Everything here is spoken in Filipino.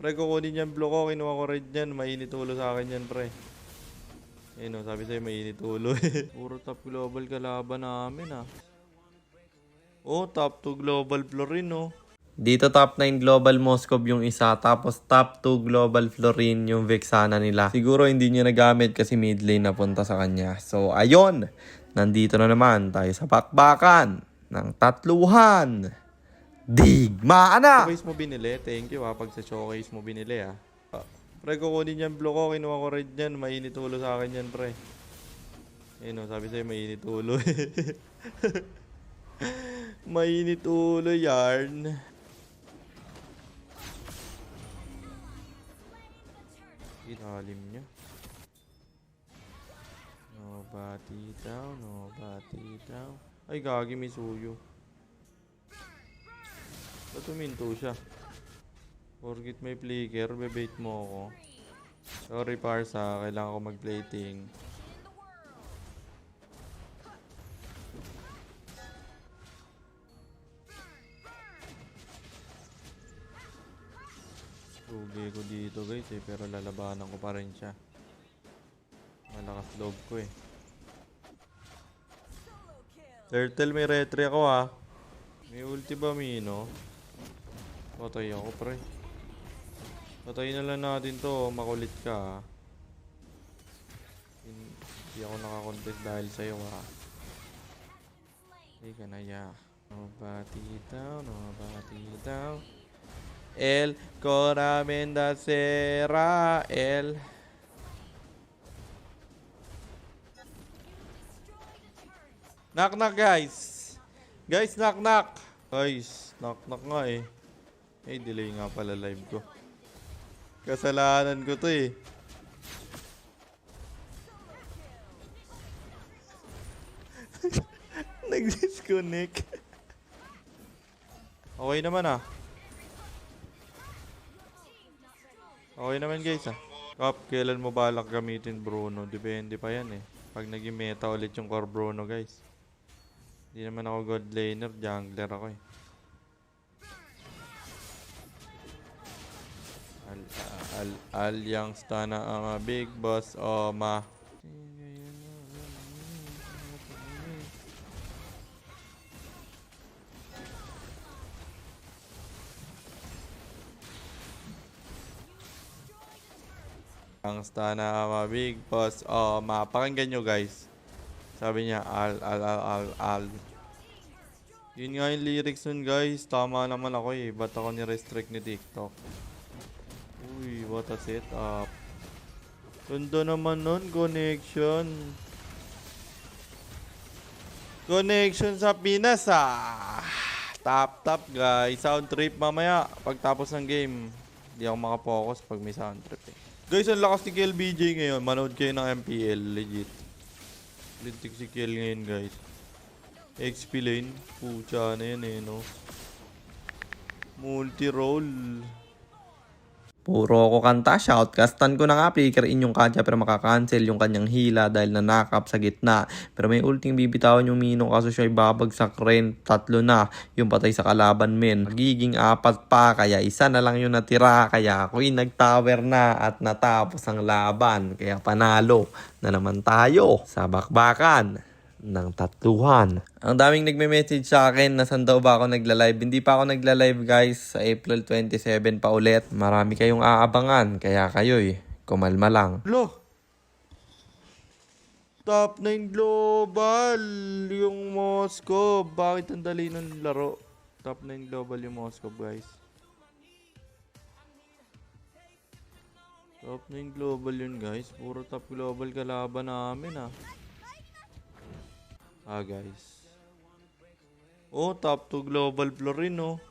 Pre, kukunin yan blue ko. Kinuha ko red yan. Mainit ulo sa akin yan, pre. Ayun o, sabi sa'yo mainit ulo eh. Puro top global kalaban namin ah. Oh, top 2 global Florin oh. Dito top 9 global Moskov yung isa, tapos top 2 global Florin yung Vexana nila. Siguro hindi niya nagamit kasi mid lane napunta sa kanya. So ayun, nandito na naman tayo sa bakbakan ng tatluhan. Digmaan na! Showcase mo binili? Thank you pag sa showcase mo binili ah. Pre, kukunin yan blue ko, kinuha ko red yan. Mainit ulo sa akin yan, pre. Ayun o, sabi sa'yo mainit ulo eh. Mainit ulo yarn. Ilalim niya. Nobody daw, nobody daw. Ay, gagi, may suyo. Ba't tuminto siya? Forget may flicker, bebait mo ako. Sorry Parsa, kailangan ko mag-plating. Lugi ko dito guys eh, pero lalabanan ko pa rin siya. Malakas loob ko eh. Turtle, may retry ako ah. May ulti ba Mino? Patay ako pre. Patayin na lang natin to, makulit ka ah. Hindi ako nakakontest dahil sa'yo ah. Hindi ka na ya. Nobody daw, nobody daw. El Coramenda Sera El. Knock knock guys. Guys knock knock. Guys knock knock nga eh. Eh delay nga pala live ko. Kasalanan ko to eh. Nag-disconnect. Okay naman ah. Okay naman guys ah. Kap, kailan mo balak gamitin Bruno? Depende pa yan eh. Pag naging meta ulit yung core Bruno guys. Hindi naman ako god laner, jungler ako eh. Alyang stana ama big boss oma. Ang stana ama big boss oma. Pakinggan nyo guys. Sabi niya al. Yun nga yung lyrics nun guys. Tama naman ako eh. Ba't ako ni-restrict ni TikTok? Uy, what a setup. Ganda naman nun, connection. Connection sa Pinas ah. Tap guys. Sound trip mamaya. Pagtapos ng game. Hindi ako makapokus pag may sound trip eh. Guys, ang lakas ni KLBJ ngayon. Manood kayo ng MPL. Legit. Lintik si KL ngayon guys. XP lane. Pucha na yan eh no. Multi-roll. Puro ako kanta, shoutcastan ko na nga, flicker in yung kanya pero makakancel yung kanyang hila dahil na-knock-up sa gitna. Pero may ulting bibitawan yung Mino kaso siya babagsak rin, 3 na yung patay sa kalaban men. Magiging 4 pa kaya isa na lang yung natira kaya ako'y nag-tower na at natapos ang laban. Kaya panalo na naman tayo sa bakbakan ng tatluhan. Ang daming nagme-message sa akin na saan daw ba ako nagla-live. Hindi pa ako nagla-live guys. Sa April 27 pa ulit. Marami kayong aabangan. Kaya kayo'y kumalma lang. Lo! Top 9 global yung Moscow. Bakit ang dali ng laro? Top 9 global yung Moscow guys. Top 9 global yun guys. Puro top global kalaban namin ah. Ah guys. Oh, top 2 global Florin oh.